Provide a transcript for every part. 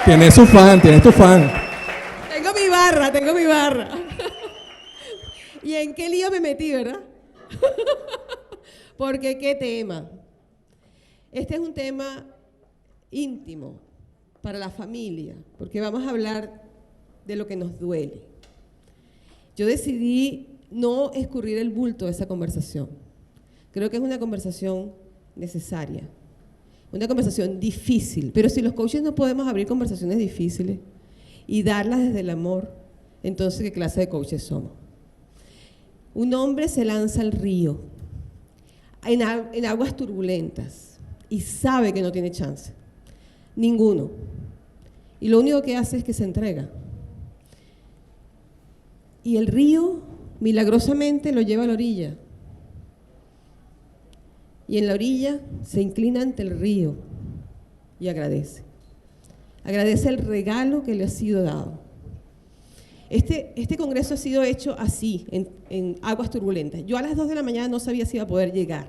Tiene su fan, tiene tu fan. Tengo mi barra. ¿Y en qué lío me metí, verdad? Porque qué tema. Este es un tema íntimo para la familia, porque vamos a hablar de lo que nos duele. Yo decidí no escurrir el bulto de esa conversación. Creo que es una conversación necesaria, una conversación difícil, pero si los coaches no podemos abrir conversaciones difíciles y darlas desde el amor, entonces ¿qué clase de coaches somos? Un hombre se lanza al río en aguas turbulentas y sabe que no tiene chance, ninguno, y lo único que hace es que se entrega. Y el río milagrosamente lo lleva a la orilla. Y en la orilla se inclina ante el río y agradece. Agradece el regalo que le ha sido dado. Este congreso ha sido hecho así, en aguas turbulentas. Yo a las 2 de la mañana no sabía si iba a poder llegar.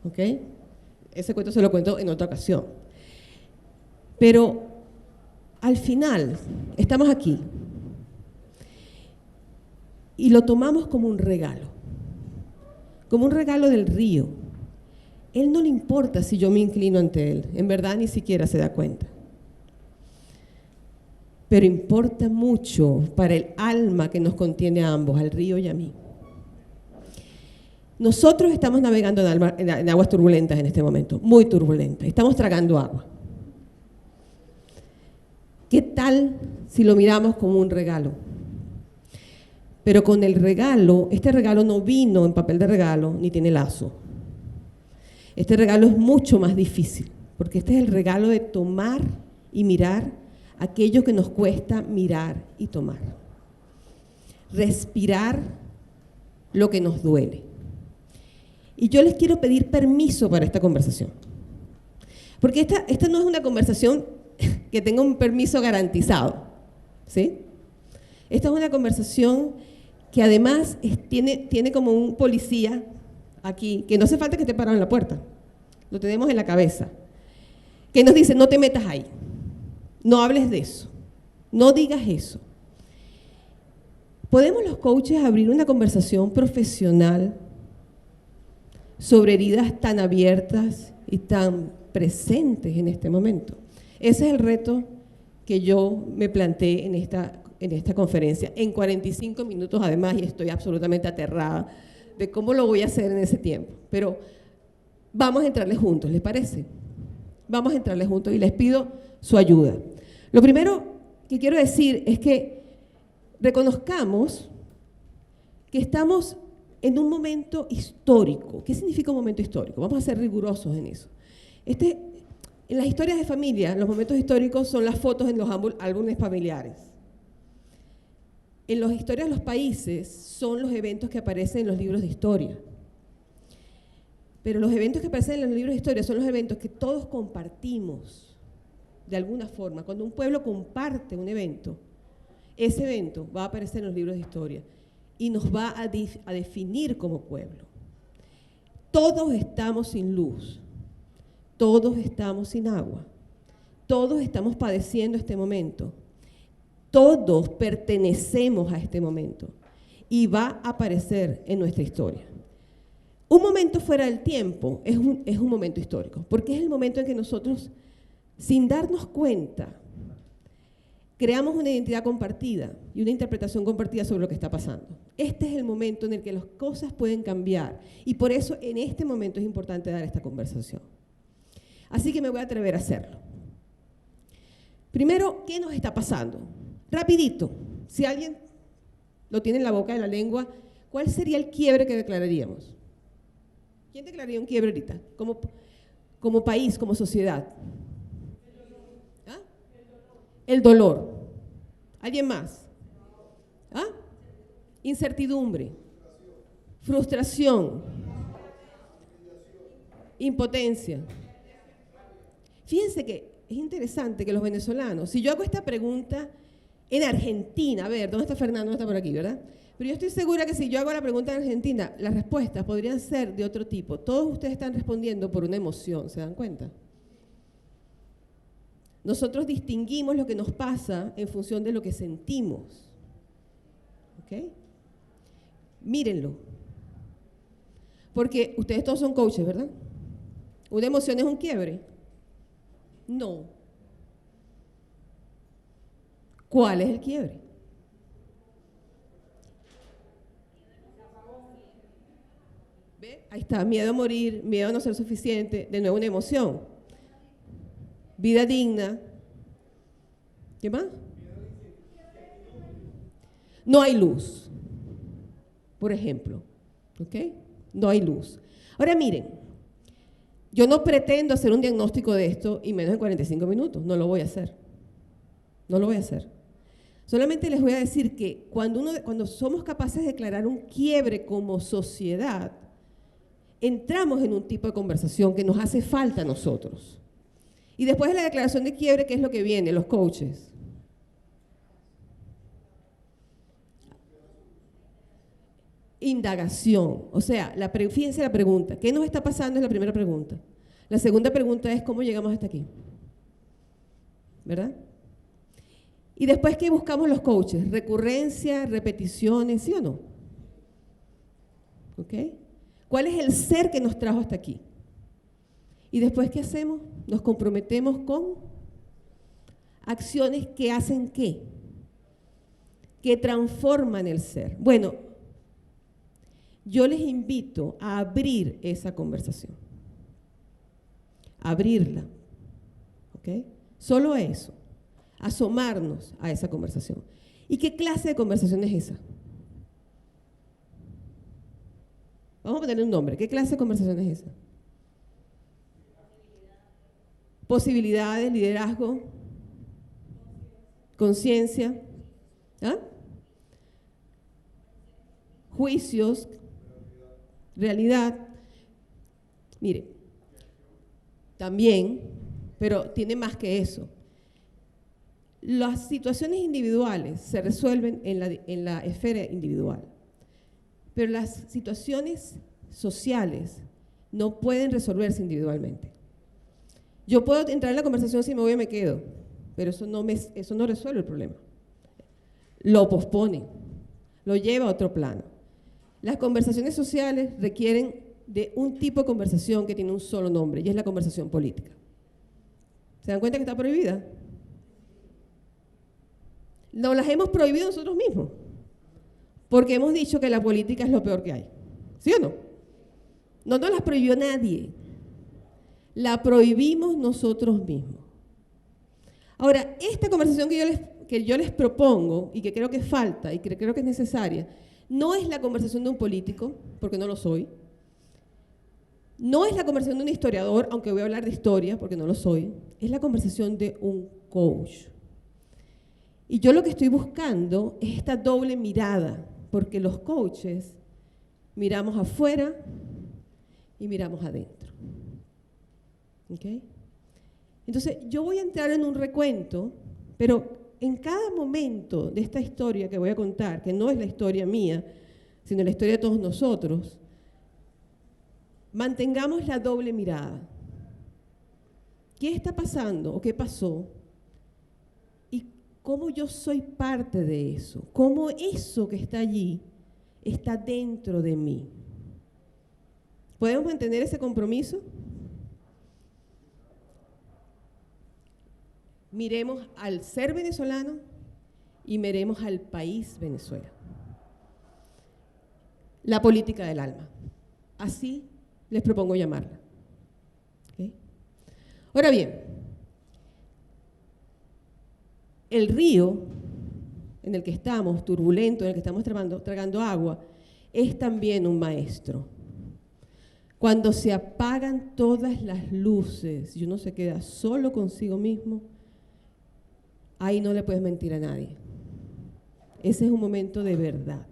¿Ok? Ese cuento se lo cuento en otra ocasión. Pero al final estamos aquí. Y lo tomamos como un regalo del río. Él no le importa si yo me inclino ante él, en verdad ni siquiera se da cuenta. Pero importa mucho para el alma que nos contiene a ambos, al río y a mí. Nosotros estamos navegando en aguas turbulentas en este momento, muy turbulentas, estamos tragando agua. ¿Qué tal si lo miramos como un regalo? Pero con el regalo, este regalo no vino en papel de regalo, ni tiene lazo. Este regalo es mucho más difícil, porque este es el regalo de tomar y mirar aquello que nos cuesta mirar y tomar. Respirar lo que nos duele. Y yo les quiero pedir permiso para esta conversación. Porque esta no es una conversación que tenga un permiso garantizado, ¿sí? Esta es una conversación que además tiene como un policía aquí, que no hace falta que esté parado en la puerta, lo tenemos en la cabeza, que nos dice, no te metas ahí, no hables de eso, no digas eso. ¿Podemos los coaches abrir una conversación profesional sobre heridas tan abiertas y tan presentes en este momento? Ese es el reto que yo me planteé en esta conferencia, en 45 minutos además, y estoy absolutamente aterrada de cómo lo voy a hacer en ese tiempo. Pero vamos a entrarle juntos, ¿les parece? Vamos a entrarle juntos y les pido su ayuda. Lo primero que quiero decir es que reconozcamos que estamos en un momento histórico. ¿Qué significa un momento histórico? Vamos a ser rigurosos en eso. En las historias de familia, los momentos históricos son las fotos en los álbumes familiares. En las historias de los países son los eventos que aparecen en los libros de historia. Pero los eventos que aparecen en los libros de historia son los eventos que todos compartimos de alguna forma. Cuando un pueblo comparte un evento, ese evento va a aparecer en los libros de historia y nos va a definir como pueblo. Todos estamos sin luz, todos estamos sin agua, todos estamos padeciendo este momento. Todos pertenecemos a este momento y va a aparecer en nuestra historia. Un momento fuera del tiempo es un momento histórico, porque es el momento en que nosotros, sin darnos cuenta, creamos una identidad compartida y una interpretación compartida sobre lo que está pasando. Este es el momento en el que las cosas pueden cambiar y por eso en este momento es importante dar esta conversación. Así que me voy a atrever a hacerlo. Primero, ¿qué nos está pasando? Rapidito, si alguien lo tiene en la boca, en la lengua, ¿cuál sería el quiebre que declararíamos? ¿Quién declararía un quiebre ahorita? Como país, como sociedad. ¿Ah? El dolor. ¿Alguien más? ¿Ah? Incertidumbre. Frustración. Impotencia. Fíjense que es interesante que los venezolanos, si yo hago esta pregunta en Argentina, a ver, ¿dónde está Fernando? No está por aquí, ¿verdad? Pero yo estoy segura que si yo hago la pregunta en Argentina, las respuestas podrían ser de otro tipo. Todos ustedes están respondiendo por una emoción, ¿se dan cuenta? Nosotros distinguimos lo que nos pasa en función de lo que sentimos. ¿Ok? Mírenlo. Porque ustedes todos son coaches, ¿verdad? ¿Una emoción es un quiebre? No. ¿Cuál es el quiebre? ¿Ve? Ahí está, miedo a morir, miedo a no ser suficiente, de nuevo una emoción. Vida digna. ¿Qué más? No hay luz, por ejemplo. ¿Ok? No hay luz. Ahora miren, yo no pretendo hacer un diagnóstico de esto y menos de 45 minutos. No lo voy a hacer. No lo voy a hacer. Solamente les voy a decir que cuando somos capaces de declarar un quiebre como sociedad, entramos en un tipo de conversación que nos hace falta a nosotros. Y después de la declaración de quiebre, ¿qué es lo que viene? Los coaches. Indagación. O sea, fíjense la pregunta. ¿Qué nos está pasando? Es la primera pregunta. La segunda pregunta es ¿cómo llegamos hasta aquí? ¿Verdad? Y después, ¿qué buscamos los coaches? Recurrencia, repeticiones, ¿sí o no? ¿Ok? ¿Cuál es el ser que nos trajo hasta aquí? Y después, ¿qué hacemos? Nos comprometemos con acciones que hacen ¿qué? Que transforman el ser. Bueno, yo les invito a abrir esa conversación. Abrirla. ¿Ok? Solo eso. Asomarnos a esa conversación. ¿Y qué clase de conversación es esa? Vamos a ponerle un nombre. ¿Qué clase de conversación es esa? Posibilidades, liderazgo, conciencia, ¿ah? Juicios, realidad. Mire, también, pero tiene más que eso. Las situaciones individuales se resuelven en la esfera individual, pero las situaciones sociales no pueden resolverse individualmente. Yo puedo entrar en la conversación si me voy y me quedo, pero eso no resuelve el problema. Lo pospone, lo lleva a otro plano. Las conversaciones sociales requieren de un tipo de conversación que tiene un solo nombre, y es la conversación política. ¿Se dan cuenta que está prohibida? Nos las hemos prohibido nosotros mismos, porque hemos dicho que la política es lo peor que hay. ¿Sí o no? No nos las prohibió nadie. La prohibimos nosotros mismos. Ahora, esta conversación que yo les propongo, y que creo que falta, y que creo que es necesaria, no es la conversación de un político, porque no lo soy. No es la conversación de un historiador, aunque voy a hablar de historia, porque no lo soy. Es la conversación de un coach. Y yo lo que estoy buscando es esta doble mirada, porque los coaches miramos afuera y miramos adentro. ¿Ok? Entonces, yo voy a entrar en un recuento, pero en cada momento de esta historia que voy a contar, que no es la historia mía, sino la historia de todos nosotros, mantengamos la doble mirada. ¿Qué está pasando o qué pasó? ¿Y cómo yo soy parte de eso? ¿Cómo eso que está allí está dentro de mí? ¿Podemos mantener ese compromiso? Miremos al ser venezolano y miremos al país Venezuela. La política del alma. Así les propongo llamarla. ¿Okay? Ahora bien, el río en el que estamos, turbulento, en el que estamos tragando agua, es también un maestro. Cuando se apagan todas las luces y uno se queda solo consigo mismo, ahí no le puedes mentir a nadie. Ese es un momento de verdad.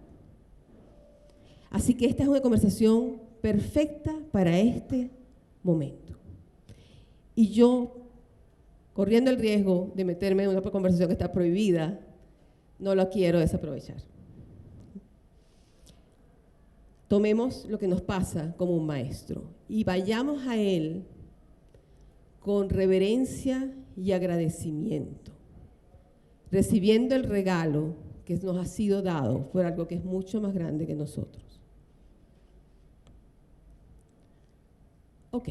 Así que esta es una conversación perfecta para este momento. Y yo, corriendo el riesgo de meterme en una conversación que está prohibida, no la quiero desaprovechar. Tomemos lo que nos pasa como un maestro y vayamos a él con reverencia y agradecimiento, recibiendo el regalo que nos ha sido dado por algo que es mucho más grande que nosotros. Ok,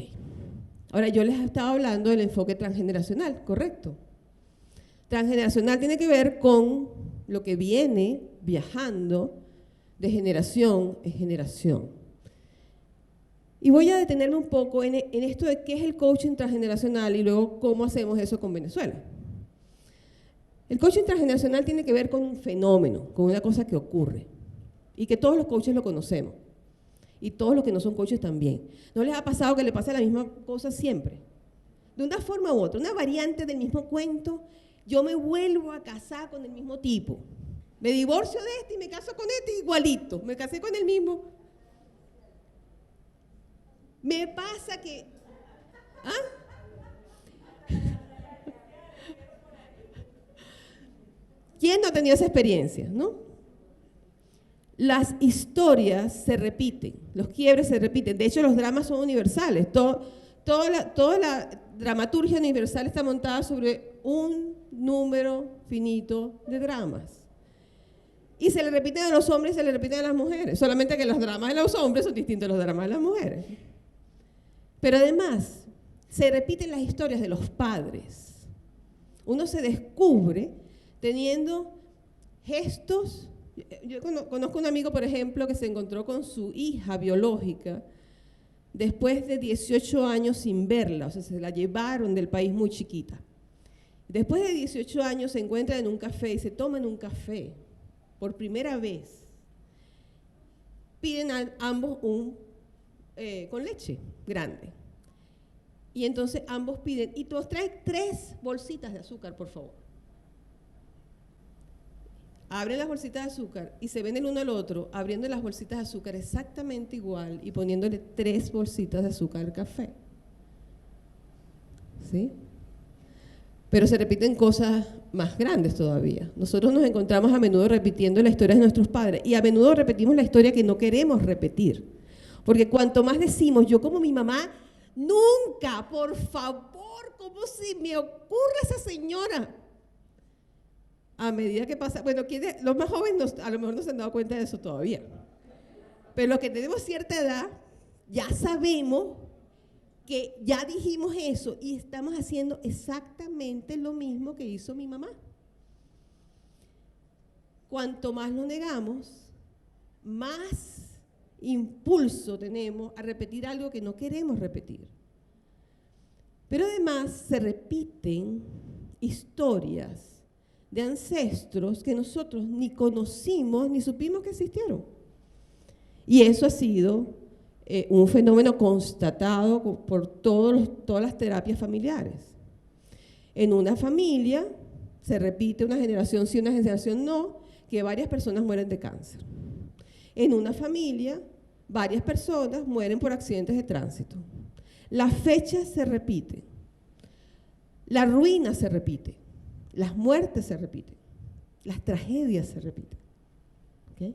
ahora yo les estaba hablando del enfoque transgeneracional, ¿correcto? Transgeneracional tiene que ver con lo que viene viajando de generación en generación. Y voy a detenerme un poco en esto de qué es el coaching transgeneracional y luego cómo hacemos eso con Venezuela. El coaching transgeneracional tiene que ver con un fenómeno, con una cosa que ocurre y que todos los coaches lo conocemos y todos los que no son coaches también. ¿No les ha pasado que le pasa la misma cosa siempre? De una forma u otra, una variante del mismo cuento. Yo me vuelvo a casar con el mismo tipo. Me divorcio de este y me caso con este igualito. Me casé con el mismo. Me pasa que... ¿Ah? ¿Quién no ha tenido esa experiencia, no? Las historias se repiten, los quiebres se repiten. De hecho, los dramas son universales. Toda la dramaturgia universal está montada sobre un número finito de dramas. Y se le repiten a los hombres y se le repiten a las mujeres. Solamente que los dramas de los hombres son distintos a los dramas de las mujeres. Pero además, se repiten las historias de los padres. Uno se descubre teniendo gestos. Yo conozco un amigo, por ejemplo, que se encontró con su hija biológica después de 18 años sin verla, o sea, se la llevaron del país muy chiquita. Después de 18 años se encuentran en un café y se toman un café por primera vez. Piden a ambos con leche grande. Y entonces ambos piden, y nos traen 3 bolsitas de azúcar, por favor. Abren las bolsitas de azúcar y se ven el uno al otro abriendo las bolsitas de azúcar exactamente igual y poniéndole 3 bolsitas de azúcar al café. ¿Sí? Pero se repiten cosas más grandes todavía. Nosotros nos encontramos a menudo repitiendo la historia de nuestros padres y a menudo repetimos la historia que no queremos repetir. Porque cuanto más decimos, yo como mi mamá, nunca, por favor, ¿cómo se me ocurre esa señora? A medida que pasa, bueno, los más jóvenes a lo mejor no se han dado cuenta de eso todavía. Pero los que tenemos cierta edad, ya sabemos que ya dijimos eso y estamos haciendo exactamente lo mismo que hizo mi mamá. Cuanto más lo negamos, más impulso tenemos a repetir algo que no queremos repetir. Pero además se repiten historias de ancestros que nosotros ni conocimos ni supimos que existieron. Y eso ha sido un fenómeno constatado por todas las terapias familiares. En una familia se repite una generación sí, una generación no, que varias personas mueren de cáncer. En una familia, varias personas mueren por accidentes de tránsito. Las fechas se repiten. La ruina se repite. Las muertes se repiten, las tragedias se repiten. ¿Okay?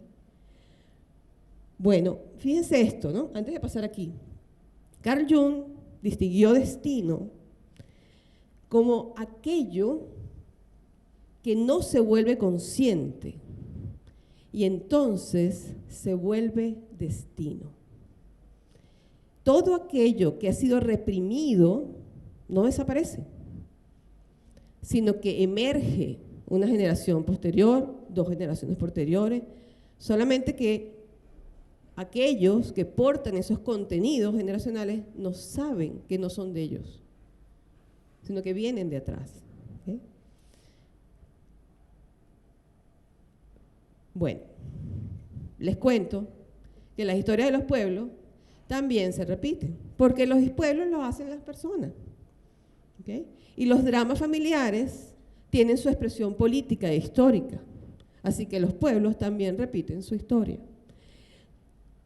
Bueno, fíjense esto, ¿no? Antes de pasar aquí, Carl Jung distinguió destino como aquello que no se vuelve consciente y entonces se vuelve destino. Todo aquello que ha sido reprimido no desaparece, sino que emerge una generación posterior, 2 generaciones posteriores, solamente que aquellos que portan esos contenidos generacionales no saben que no son de ellos, sino que vienen de atrás. ¿Okay? Bueno, les cuento que las historias de los pueblos también se repiten, porque los pueblos lo hacen las personas. ¿Okay? Y los dramas familiares tienen su expresión política e histórica. Así que los pueblos también repiten su historia.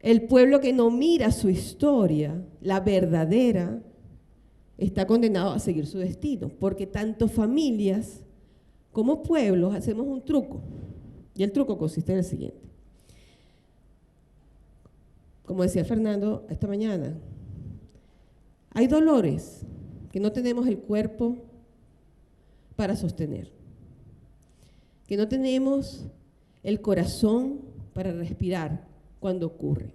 El pueblo que no mira su historia, la verdadera, está condenado a seguir su destino, porque tanto familias como pueblos hacemos un truco. Y el truco consiste en el siguiente. Como decía Fernando esta mañana, hay dolores que no tenemos el cuerpo para sostener, que no tenemos el corazón para respirar cuando ocurre.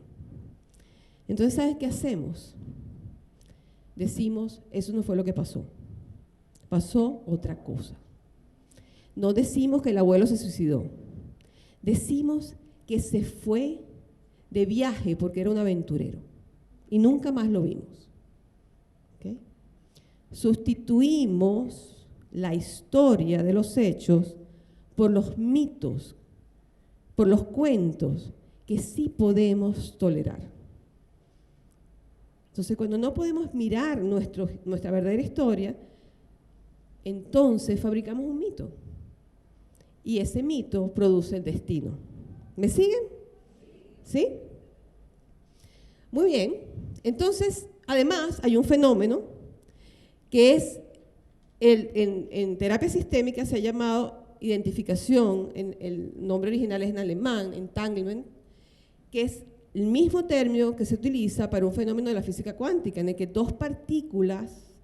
Entonces, ¿sabes qué hacemos? Decimos, eso no fue lo que pasó. Pasó otra cosa. No decimos que el abuelo se suicidó. Decimos que se fue de viaje porque era un aventurero y nunca más lo vimos. ¿Okay? Sustituimos la historia de los hechos por los mitos, por los cuentos que sí podemos tolerar. Entonces, cuando no podemos mirar nuestra verdadera historia, entonces fabricamos un mito. Y ese mito produce el destino. ¿Me siguen? ¿Sí? Muy bien. Entonces, además, hay un fenómeno que es, en terapia sistémica se ha llamado identificación, el nombre original es en alemán, entanglement, que es el mismo término que se utiliza para un fenómeno de la física cuántica, en el que dos partículas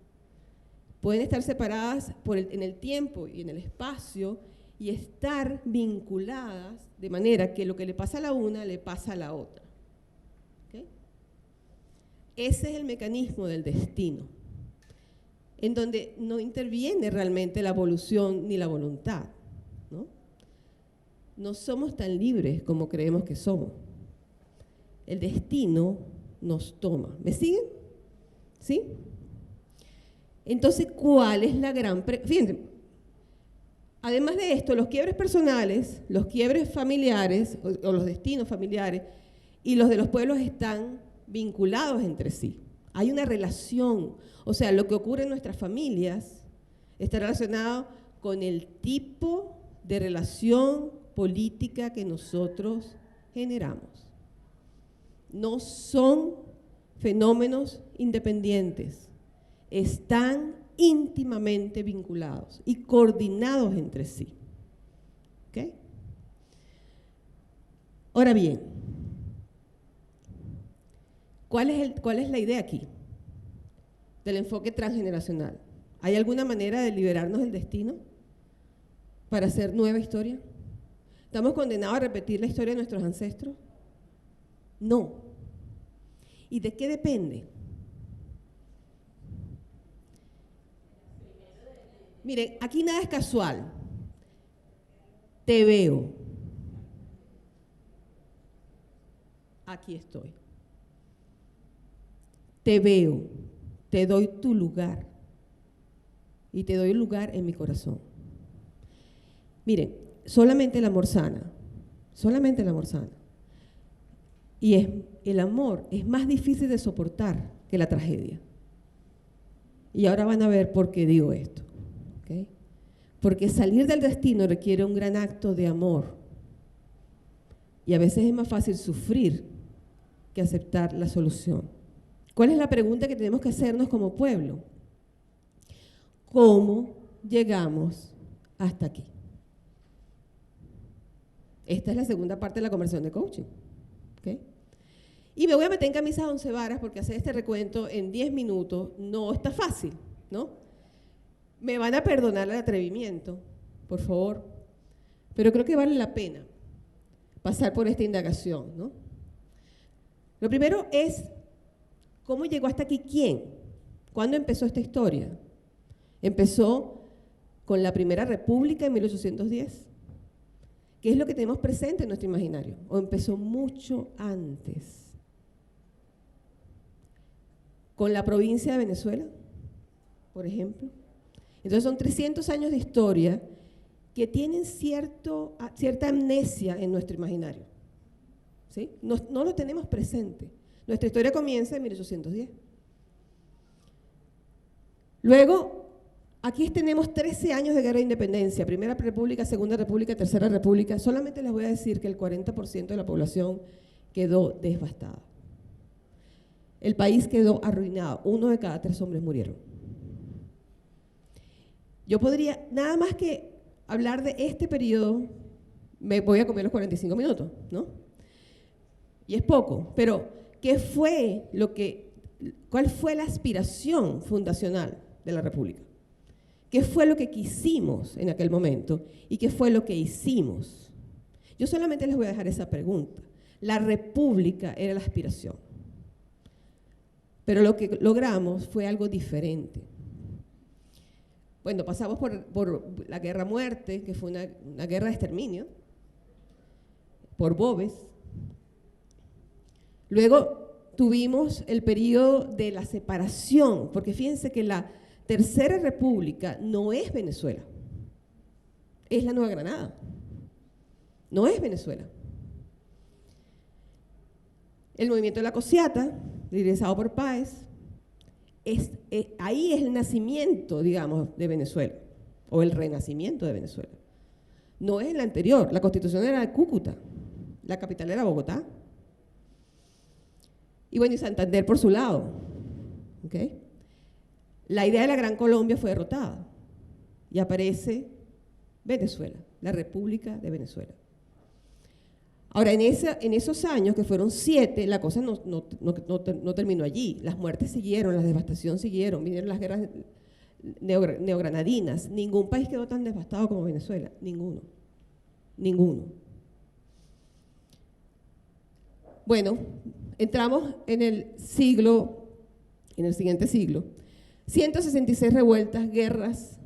pueden estar separadas en el tiempo y en el espacio y estar vinculadas de manera que lo que le pasa a la una le pasa a la otra. ¿Okay? Ese es el mecanismo del destino, en donde no interviene realmente la evolución ni la voluntad, ¿no? No somos tan libres como creemos que somos. El destino nos toma. ¿Me siguen? ¿Sí? Entonces, ¿cuál es la gran fíjense, además de esto, los quiebres personales, los quiebres familiares, o los destinos familiares, y los de los pueblos están vinculados entre sí. Hay una relación, o sea, lo que ocurre en nuestras familias está relacionado con el tipo de relación política que nosotros generamos. No son fenómenos independientes, están íntimamente vinculados y coordinados entre sí. ¿Okay? Ahora bien, ¿cuál es la idea aquí del enfoque transgeneracional? ¿Hay alguna manera de liberarnos del destino para hacer nueva historia? ¿Estamos condenados a repetir la historia de nuestros ancestros? No. ¿Y de qué depende? Miren, aquí nada es casual. Te veo. Aquí estoy. Te veo. Te doy tu lugar. Y te doy un lugar en mi corazón. Miren, solamente el amor sana. Solamente el amor sana. Y el amor es más difícil de soportar que la tragedia. Y ahora van a ver por qué digo esto. ¿Okay? Porque salir del destino requiere un gran acto de amor. Y a veces es más fácil sufrir que aceptar la solución. ¿Cuál es la pregunta que tenemos que hacernos como pueblo? ¿Cómo llegamos hasta aquí? Esta es la segunda parte de la conversación de coaching. ¿Okay? Y me voy a meter en camisa de 11 varas porque hacer este recuento en 10 minutos no está fácil, ¿no? Me van a perdonar el atrevimiento, por favor, pero creo que vale la pena pasar por esta indagación, ¿no? Lo primero es, ¿cómo llegó hasta aquí quién? ¿Cuándo empezó esta historia? Empezó con la Primera República en 1810. ¿Qué es lo que tenemos presente en nuestro imaginario? ¿O empezó mucho antes? Con la provincia de Venezuela, por ejemplo. Entonces son 300 años de historia que tienen cierta amnesia en nuestro imaginario. ¿Sí? No lo tenemos presente. Nuestra historia comienza en 1810. Luego, aquí tenemos 13 años de guerra de independencia, Primera República, Segunda República, Tercera República. Solamente les voy a decir que el 40% de la población quedó devastada. El país quedó arruinado. 1 de cada 3 hombres murieron. Yo podría, nada más que hablar de este periodo, me voy a comer los 45 minutos, ¿no? Y es poco, pero ¿cuál fue la aspiración fundacional de la República? qué fue lo que quisimos en aquel momento y qué fue lo que hicimos. Yo solamente les voy a dejar esa pregunta. La república era la aspiración, pero lo que logramos fue algo diferente. Bueno, pasamos por la guerra a muerte, que fue una guerra de exterminio, por Boves. Luego tuvimos el periodo de la separación, porque fíjense que la Tercera República no es Venezuela, es la Nueva Granada, no es Venezuela. El movimiento de la Cociata, liderizado por Páez, ahí es el nacimiento, digamos, de Venezuela, o el renacimiento de Venezuela. No es el anterior, la Constitución era de Cúcuta, la capital era Bogotá. Y bueno, y Santander por su lado. ¿Okay? La idea de la Gran Colombia fue derrotada y aparece Venezuela, la República de Venezuela. Ahora, en esos años, que fueron 7, la cosa no terminó allí. Las muertes siguieron, la devastación siguieron, vinieron las guerras neogranadinas. Ningún país quedó tan devastado como Venezuela, ninguno. Bueno, entramos en el siguiente siglo. 166 revueltas, guerras,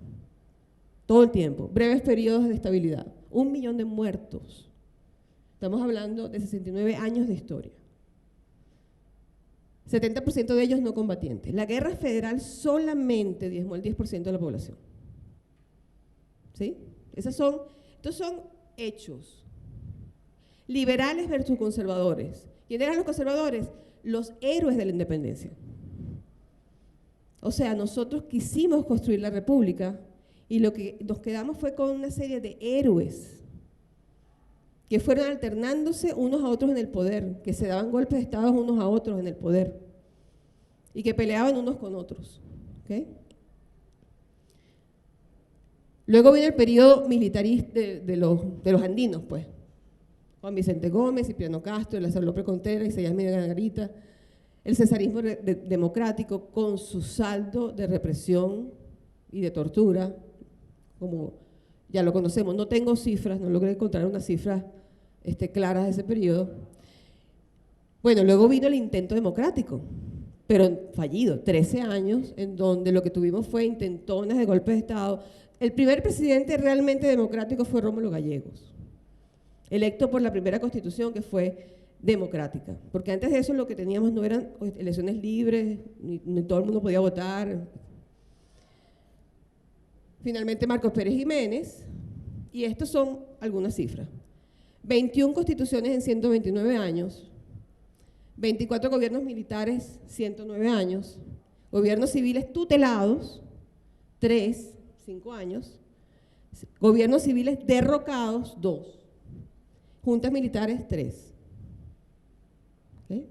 todo el tiempo, breves periodos de estabilidad, 1 millón de muertos. Estamos hablando de 69 años de historia. 70% de ellos no combatientes. La guerra federal solamente diezmó el 10% de la población. ¿Sí? Estos son hechos. Liberales versus conservadores. ¿Quiénes eran los conservadores? Los héroes de la independencia. O sea, nosotros quisimos construir la república y lo que nos quedamos fue con una serie de héroes que fueron alternándose unos a otros en el poder, que se daban golpes de estado unos a otros en el poder y que peleaban unos con otros. ¿Okay? Luego viene el periodo militarista de los andinos, pues. Juan Vicente Gómez, Cipriano Castro, Lázaro López Contreras, Isaías Margarita, el cesarismo democrático con su saldo de represión y de tortura, como ya lo conocemos. No tengo cifras, no logré encontrar unas cifras claras de ese periodo. Bueno, luego vino el intento democrático, pero fallido, 13 años, en donde lo que tuvimos fue intentonas de golpes de Estado. El primer presidente realmente democrático fue Rómulo Gallegos, electo por la primera constitución, que fue democrática, porque antes de eso lo que teníamos no eran elecciones libres, ni todo el mundo podía votar. Finalmente Marcos Pérez Jiménez, y estas son algunas cifras. 21 constituciones en 129 años, 24 gobiernos militares, 109 años, gobiernos civiles tutelados, 5 años, gobiernos civiles derrocados, 2, juntas militares, 3. ¿Okay?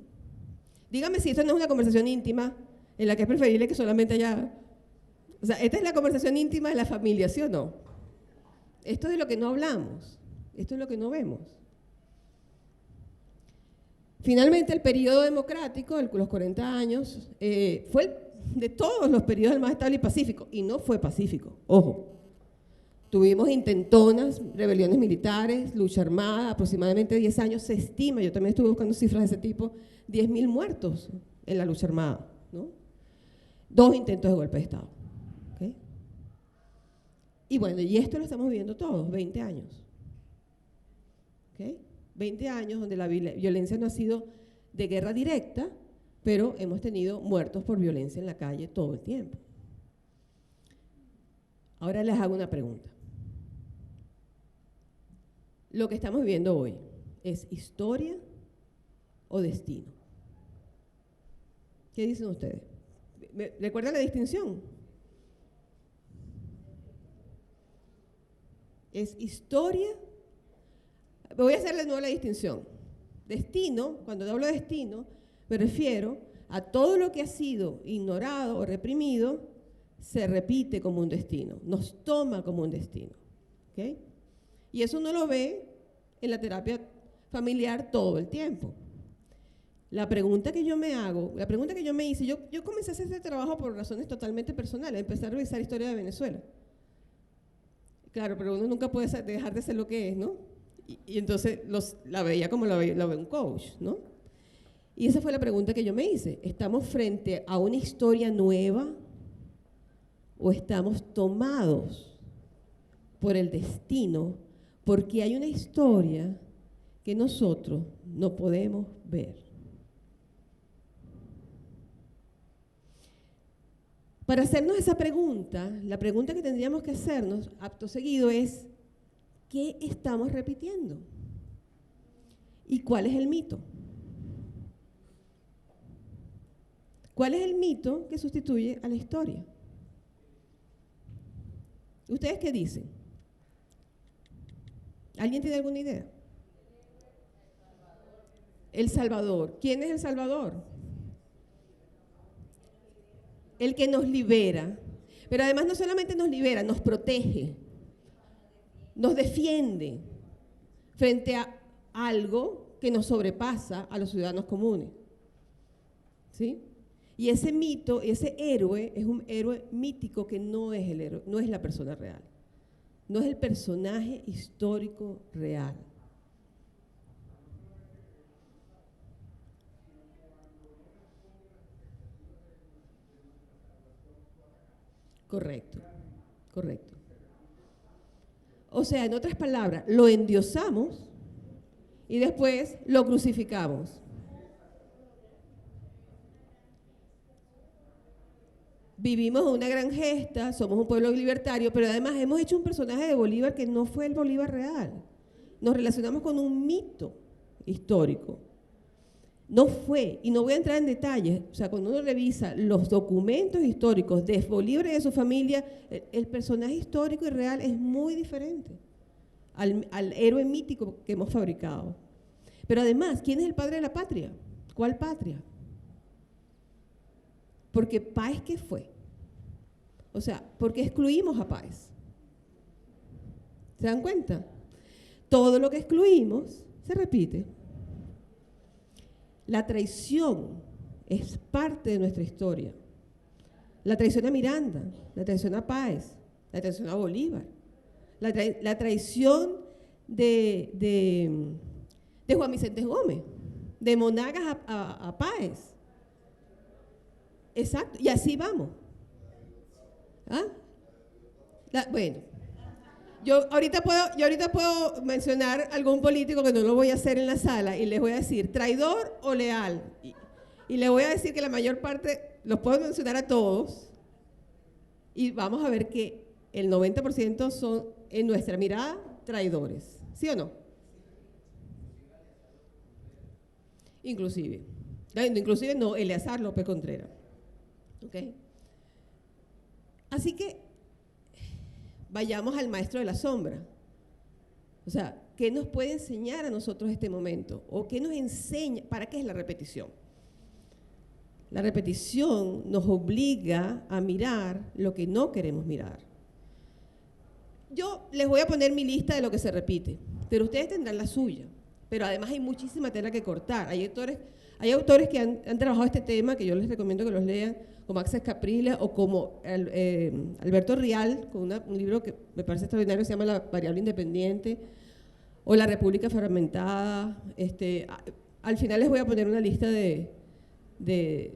Dígame si esto no es una conversación íntima en la que es preferible que solamente haya... O sea, esta es la conversación íntima de la familia, ¿sí o no? Esto es de lo que no hablamos, esto es lo que no vemos. Finalmente, el periodo democrático, los 40 años, fue de todos los periodos el más estable y pacífico, y no fue pacífico, ojo. Tuvimos intentonas, rebeliones militares, lucha armada, aproximadamente 10 años, se estima, yo también estuve buscando cifras de ese tipo, 10.000 muertos en la lucha armada, ¿no? 2 intentos de golpe de Estado. ¿Okay? Y bueno, y esto lo estamos viendo todos, 20 años. ¿Okay? 20 años donde la violencia no ha sido de guerra directa, pero hemos tenido muertos por violencia en la calle todo el tiempo. Ahora les hago una pregunta. ¿Lo que estamos viviendo hoy es historia o destino? ¿Qué dicen ustedes? ¿Recuerdan la distinción? ¿Es historia? Voy a hacerle de nuevo la distinción. Destino, cuando hablo de destino, me refiero a todo lo que ha sido ignorado o reprimido, se repite como un destino, nos toma como un destino. ¿Okay? Y eso uno lo ve en la terapia familiar todo el tiempo. La pregunta que yo me hago, la pregunta que yo me hice, yo comencé a hacer este trabajo por razones totalmente personales, empecé a revisar historia de Venezuela. Claro, pero uno nunca puede dejar de ser lo que es, ¿no? Y entonces la veía como la ve un coach, ¿no? Y esa fue la pregunta que yo me hice. ¿Estamos frente a una historia nueva o estamos tomados por el destino? Porque hay una historia que nosotros no podemos ver. Para hacernos esa pregunta, la pregunta que tendríamos que hacernos acto seguido es, ¿qué estamos repitiendo? ¿Y cuál es el mito? ¿Cuál es el mito que sustituye a la historia? ¿Ustedes qué dicen? ¿Alguien tiene alguna idea? El Salvador. ¿Quién es el Salvador? El que nos libera. Pero además no solamente nos libera, nos protege, nos defiende frente a algo que nos sobrepasa a los ciudadanos comunes. ¿Sí? Y ese mito, ese héroe, es un héroe mítico que no es el héroe, no es la persona real. No es el personaje histórico real. Correcto, correcto. O sea, en otras palabras, lo endiosamos y después lo crucificamos. Vivimos una gran gesta, somos un pueblo libertario, pero además hemos hecho un personaje de Bolívar que no fue el Bolívar real. Nos relacionamos con un mito histórico. No fue, y no voy a entrar en detalles, o sea, cuando uno revisa los documentos históricos de Bolívar y de su familia, el personaje histórico y real es muy diferente al héroe mítico que hemos fabricado. Pero además, ¿quién es el padre de la patria? ¿Cuál patria? Porque Páez, ¿qué fue? O sea, ¿por qué excluimos a Páez? ¿Se dan cuenta? Todo lo que excluimos se repite. La traición es parte de nuestra historia. La traición a Miranda, la traición a Páez, la traición a Bolívar, la traición de Juan Vicente Gómez, de Monagas a Páez. Exacto, y así vamos. ¿Ah? Bueno, yo ahorita puedo mencionar algún político que no lo voy a hacer en la sala y les voy a decir traidor o leal. Y les voy a decir que la mayor parte, los puedo mencionar a todos y vamos a ver que el 90% son, en nuestra mirada, traidores. ¿Sí o no? Inclusive no, Eleazar López Contreras. ¿Okay? Así que vayamos al maestro de la sombra. O sea, ¿qué nos puede enseñar a nosotros este momento? ¿O qué nos enseña? ¿Para qué es la repetición? La repetición nos obliga a mirar lo que no queremos mirar. Yo les voy a poner mi lista de lo que se repite, pero ustedes tendrán la suya. Pero además hay muchísima tela que cortar. Hay autores que han trabajado este tema, que yo les recomiendo que los lean, como Axel Capriles o como Alberto Rial, con un libro que me parece extraordinario, se llama La variable independiente, o La república fragmentada. Al final les voy a poner una lista de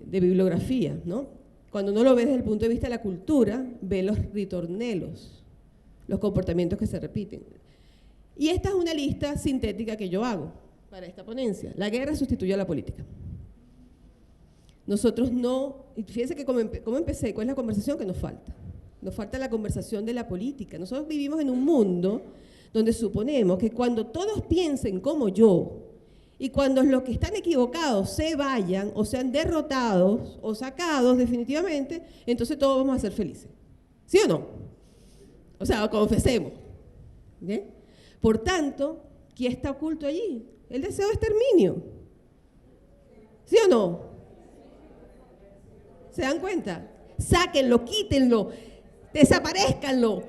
bibliografía, ¿no? Cuando uno lo ve desde el punto de vista de la cultura, ve los ritornelos, los comportamientos que se repiten. Y esta es una lista sintética que yo hago para esta ponencia. La guerra sustituye a la política. Nosotros no, y fíjense que cómo empecé, ¿cuál es la conversación que nos falta? Nos falta la conversación de la política. Nosotros vivimos en un mundo donde suponemos que cuando todos piensen como yo, y cuando los que están equivocados se vayan, o sean derrotados, o sacados definitivamente, entonces todos vamos a ser felices. ¿Sí o no? O sea, confesemos. ¿Bien? Por tanto, ¿qué está oculto allí? El deseo de exterminio. ¿Sí o no? ¿Se dan cuenta? Sáquenlo, quítenlo, desaparezcanlo,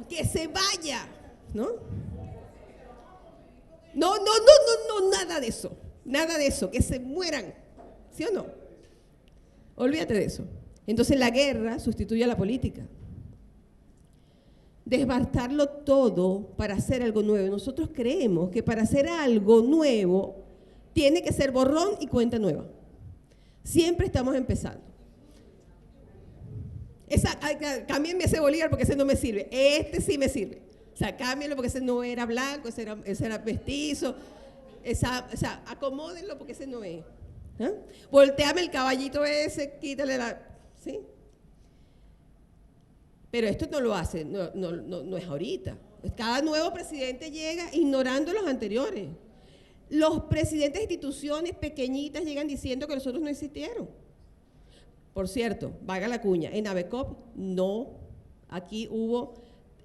que se vaya, ¿no? No, nada de eso, que se mueran, ¿sí o no? Olvídate de eso. Entonces la guerra sustituye a la política. desbastarlo todo para hacer algo nuevo. Nosotros creemos que para hacer algo nuevo tiene que ser borrón y cuenta nueva. Siempre estamos empezando. Cámbienme ese bolívar porque ese no me sirve. Este sí me sirve. O sea, cámbienlo porque ese no era blanco, ese era mestizo. O sea, acomódenlo porque ese no es. ¿Ah? Volteame el caballito ese, quítale la... ¿Sí? Pero esto no lo hace, no es ahorita. Cada nuevo presidente llega ignorando a los anteriores. Los presidentes de instituciones pequeñitas llegan diciendo que los otros no existieron. Por cierto, valga la cuña, en ABECOP no, aquí hubo,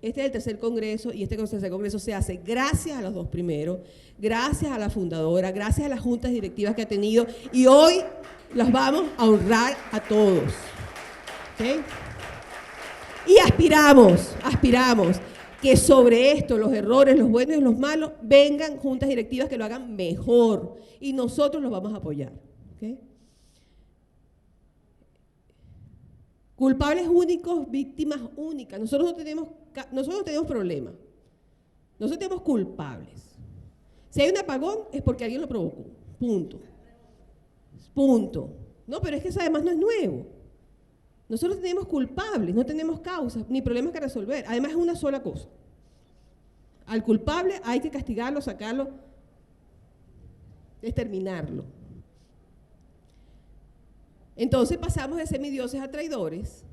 este es el tercer congreso y este tercer congreso se hace gracias a los dos primeros, gracias a la fundadora, gracias a las juntas directivas que ha tenido y hoy las vamos a honrar a todos. ¿Okay? Y aspiramos que sobre esto, los errores, los buenos y los malos, vengan juntas directivas que lo hagan mejor y nosotros los vamos a apoyar. ¿Okay? Culpables únicos, víctimas únicas. Nosotros no tenemos problemas. Nosotros tenemos culpables. Si hay un apagón es porque alguien lo provocó. Punto. Punto. No, pero es que eso además no es nuevo. Nosotros tenemos culpables, no tenemos causas ni problemas que resolver. Además es una sola cosa. Al culpable hay que castigarlo, sacarlo, exterminarlo. Entonces pasamos de semidioses a traidores,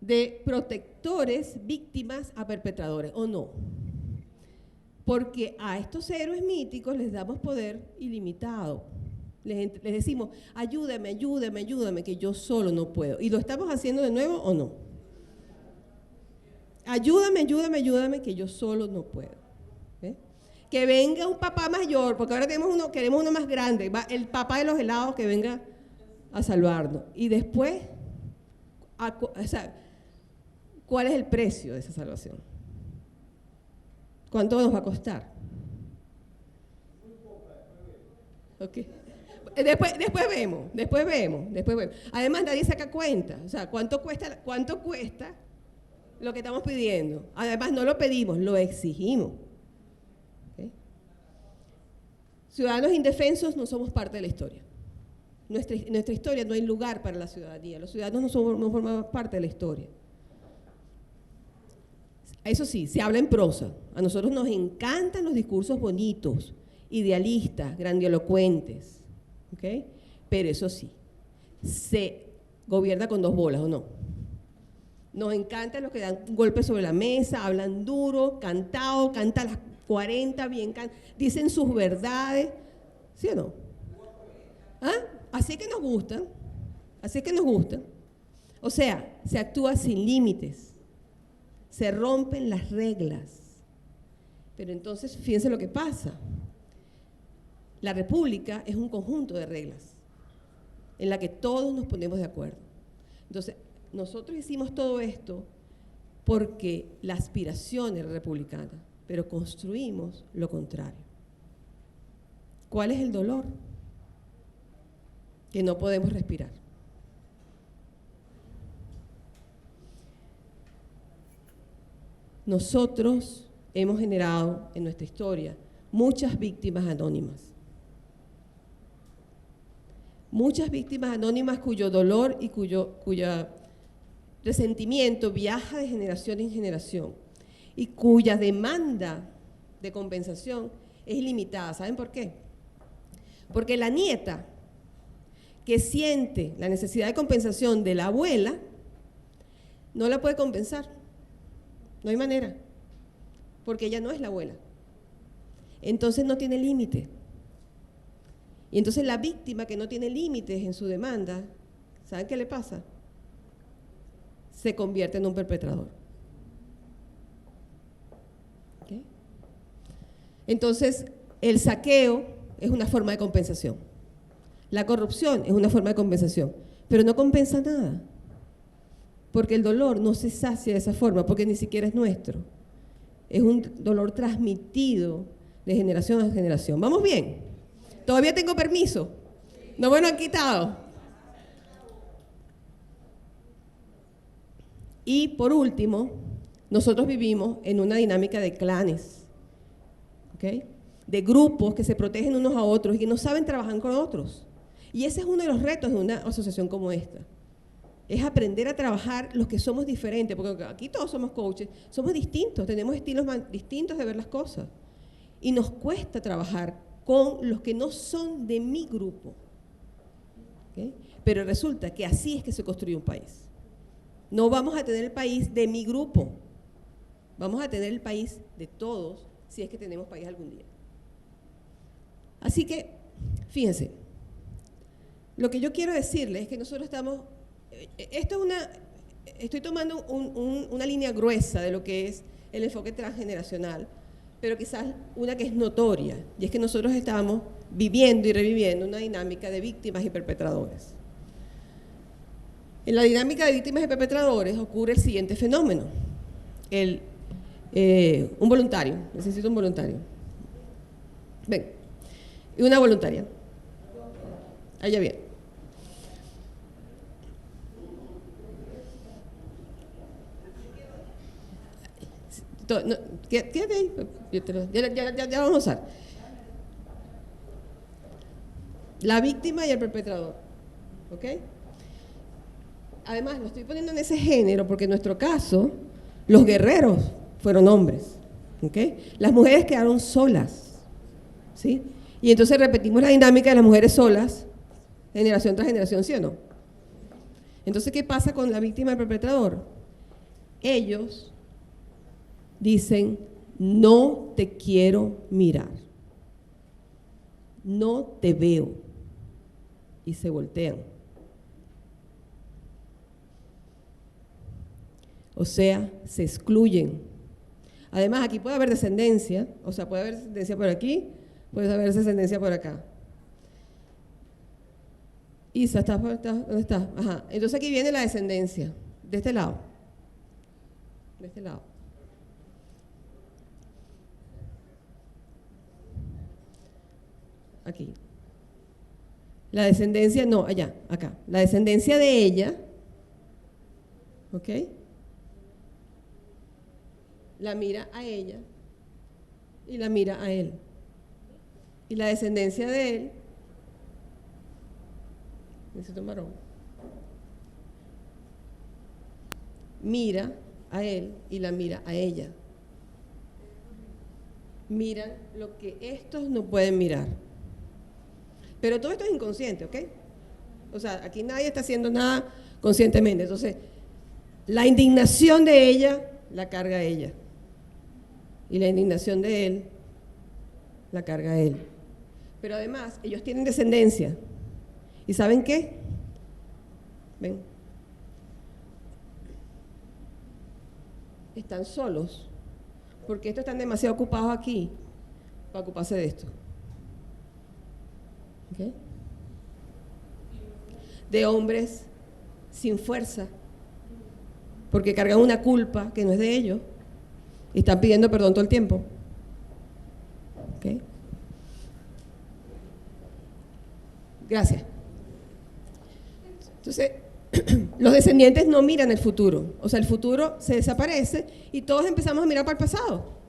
de protectores, víctimas a perpetradores, ¿o no? Porque a estos héroes míticos les damos poder ilimitado. Les decimos, ayúdame, que yo solo no puedo. ¿Y lo estamos haciendo de nuevo o no? Ayúdame, que yo solo no puedo. ¿Ve? Que venga un papá mayor, porque ahora queremos uno más grande, el papá de los helados que venga a salvarnos. Y después, ¿cuál es el precio de esa salvación? ¿Cuánto nos va a costar? Okay. Después vemos. Además, nadie saca cuenta. O sea, ¿cuánto cuesta lo que estamos pidiendo? Además, no lo pedimos, lo exigimos. ¿Okay? Ciudadanos indefensos no somos parte de la historia. En nuestra historia no hay lugar para la ciudadanía. Los ciudadanos no formamos parte de la historia. Eso sí, se habla en prosa. A nosotros nos encantan los discursos bonitos, idealistas, grandilocuentes. ¿Okay? Pero eso sí, se gobierna con dos bolas, ¿o no? Nos encantan los que dan golpes sobre la mesa, hablan duro, cantan las 40, bien dicen sus verdades, ¿sí o no? ¿Ah? Así que nos gustan. O sea, se actúa sin límites, se rompen las reglas. Pero entonces, fíjense lo que pasa. La república es un conjunto de reglas en la que todos nos ponemos de acuerdo. Entonces, nosotros hicimos todo esto porque la aspiración era republicana, pero construimos lo contrario. ¿Cuál es el dolor? Que no podemos respirar. Nosotros hemos generado en nuestra historia muchas víctimas anónimas. Muchas víctimas anónimas cuyo dolor y cuyo resentimiento viaja de generación en generación y cuya demanda de compensación es ilimitada. ¿Saben por qué? Porque la nieta que siente la necesidad de compensación de la abuela no la puede compensar. No hay manera, porque ella no es la abuela. Entonces no tiene límite. Y entonces la víctima que no tiene límites en su demanda, ¿saben qué le pasa? Se convierte en un perpetrador. ¿Okay? Entonces, el saqueo es una forma de compensación. La corrupción es una forma de compensación, pero no compensa nada. Porque el dolor no se sacia de esa forma, porque ni siquiera es nuestro. Es un dolor transmitido de generación a generación. ¿Vamos bien? ¿Todavía tengo permiso? ¿No me lo han quitado? Y por último, nosotros vivimos en una dinámica de clanes, ¿ok? De grupos que se protegen unos a otros y que no saben trabajar con otros. Y ese es uno de los retos de una asociación como esta. Es aprender a trabajar los que somos diferentes, porque aquí todos somos coaches, somos distintos, tenemos estilos distintos de ver las cosas. Y nos cuesta trabajar con los que no son de mi grupo. ¿Okay? Pero resulta que así es que se construye un país. No vamos a tener el país de mi grupo, vamos a tener el país de todos, si es que tenemos país algún día. Así que, fíjense, lo que yo quiero decirles es que nosotros estamos, estoy tomando una línea gruesa de lo que es el enfoque transgeneracional, pero quizás una que es notoria, y es que nosotros estamos viviendo y reviviendo una dinámica de víctimas y perpetradores. En la dinámica de víctimas y perpetradores ocurre el siguiente fenómeno. Un voluntario, necesito un voluntario. Ven, y una voluntaria. Allá bien. No, quédate ahí, ya vamos a usar. La víctima y el perpetrador, ¿ok? Además, lo estoy poniendo en ese género porque en nuestro caso, los guerreros fueron hombres, ¿ok? Las mujeres quedaron solas, ¿sí? Y entonces repetimos la dinámica de las mujeres solas, generación tras generación, ¿sí o no? Entonces, ¿qué pasa con la víctima y el perpetrador? Ellos dicen, no te quiero mirar, no te veo, y se voltean. O sea, se excluyen. Además, aquí puede haber descendencia, o sea, puede haber descendencia por aquí, puede haber descendencia por acá. Isa, ¿dónde estás? Ajá. Entonces aquí viene la descendencia, de este lado. De este lado. Aquí. La descendencia, no, allá, acá. La descendencia de ella, ¿ok? La mira a ella y la mira a él. Y la descendencia de él, necesito un varón, mira a él y la mira a ella. Miran lo que estos no pueden mirar. Pero todo esto es inconsciente, ¿ok? O sea, aquí nadie está haciendo nada conscientemente. Entonces, la indignación de ella la carga ella. Y la indignación de él la carga él. Pero además, ellos tienen descendencia. ¿Y saben qué? Ven. Están solos. Porque estos están demasiado ocupados aquí para ocuparse de esto. ¿Okay? De hombres sin fuerza, porque cargan una culpa que no es de ellos y están pidiendo perdón todo el tiempo. ¿Okay? Gracias. Entonces, los descendientes no miran el futuro, o sea, el futuro se desaparece y todos empezamos a mirar para el pasado.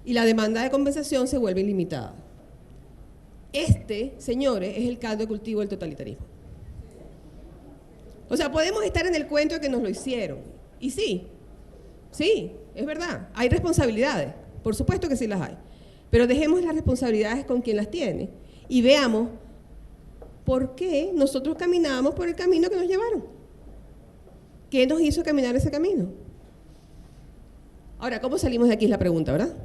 Y la demanda de compensación se vuelve ilimitada. Señores, es el caldo de cultivo del totalitarismo. O sea, podemos estar en el cuento de que nos lo hicieron. Y sí, es verdad, hay responsabilidades, por supuesto que sí las hay. Pero dejemos las responsabilidades con quien las tiene y veamos por qué nosotros caminábamos por el camino que nos llevaron. ¿Qué nos hizo caminar ese camino? Ahora, ¿cómo salimos de aquí es la pregunta, ¿verdad?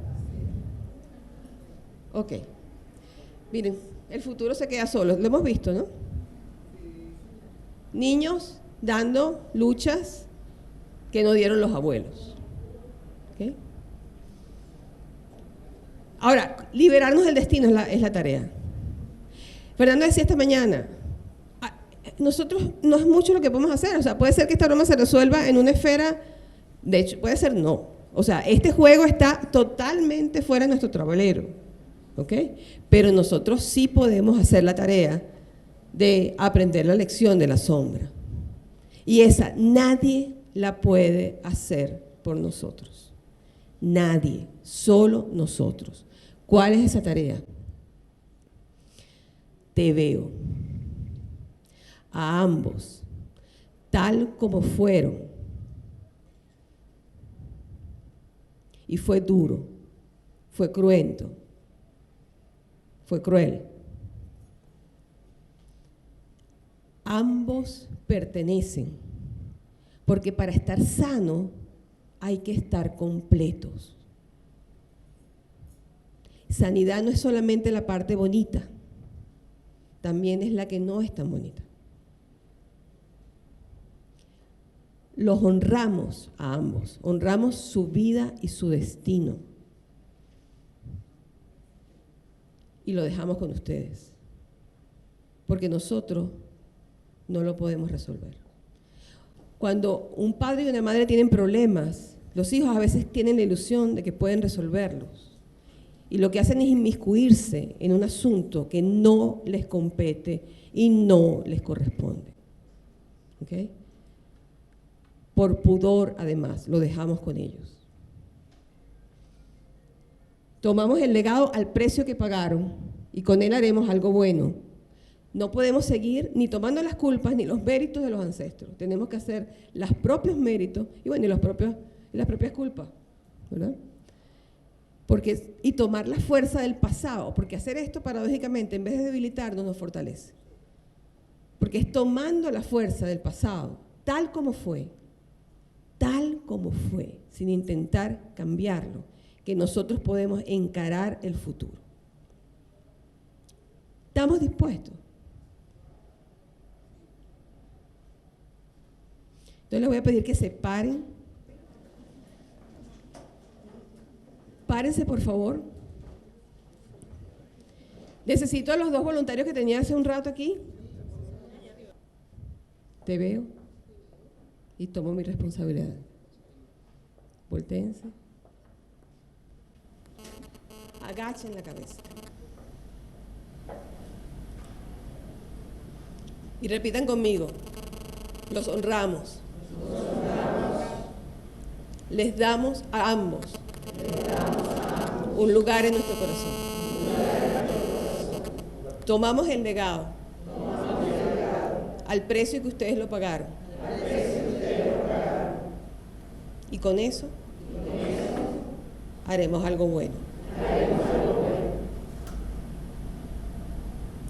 Ok. Miren, el futuro se queda solo, lo hemos visto, ¿no? Niños dando luchas que no dieron los abuelos. ¿Okay? Ahora, liberarnos del destino es la tarea. Fernando decía esta mañana, nosotros no es mucho lo que podemos hacer, o sea, puede ser que esta broma se resuelva en una esfera, de hecho, puede ser no. O sea, este juego está totalmente fuera de nuestro tablero, ¿ok? Pero nosotros sí podemos hacer la tarea de aprender la lección de la sombra. Y esa nadie la puede hacer por nosotros. Nadie, solo nosotros. ¿Cuál es esa tarea? Te veo a ambos, tal como fueron. Y fue duro, fue cruento, fue cruel. Ambos pertenecen, porque para estar sano hay que estar completos. Sanidad no es solamente la parte bonita, también es la que no es tan bonita. Los honramos a ambos, honramos su vida y su destino. Y lo dejamos con ustedes, porque nosotros no lo podemos resolver. Cuando un padre y una madre tienen problemas, los hijos a veces tienen la ilusión de que pueden resolverlos. Y lo que hacen es inmiscuirse en un asunto que no les compete y no les corresponde. ¿Ok? Por pudor, además, lo dejamos con ellos. Tomamos el legado al precio que pagaron y con él haremos algo bueno. No podemos seguir ni tomando las culpas ni los méritos de los ancestros. Tenemos que hacer los propios méritos y bueno, y las propias culpas, ¿verdad? Y tomar la fuerza del pasado, porque hacer esto paradójicamente, en vez de debilitarnos, nos fortalece. Porque es tomando la fuerza del pasado, tal como fue, sin intentar cambiarlo, que nosotros podemos encarar el futuro. ¿Estamos dispuestos? Entonces les voy a pedir que se paren. Párense, por favor. Necesito a los dos voluntarios que tenía hace un rato aquí. Te veo y tomo mi responsabilidad. Voltéense. Agachen la cabeza. Y repitan conmigo. Los honramos. Les damos a ambos un lugar en nuestro corazón. Tomamos el legado al precio que ustedes lo pagaron. Y con eso haremos algo bueno.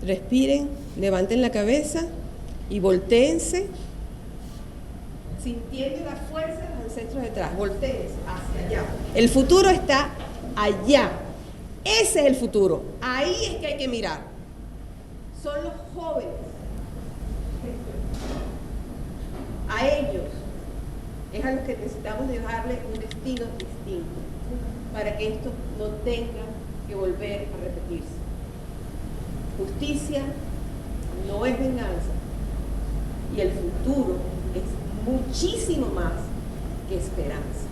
Respiren, levanten la cabeza y voltéense, sintiendo la fuerza de los ancestros detrás. Voltéense hacia allá. El futuro está allá. Ese es el futuro. Ahí es que hay que mirar. Son los jóvenes. A ellos es a los que necesitamos dejarle un destino distinto para que esto no tenga que volver a repetirse. Justicia no es venganza y el futuro es muchísimo más que esperanza.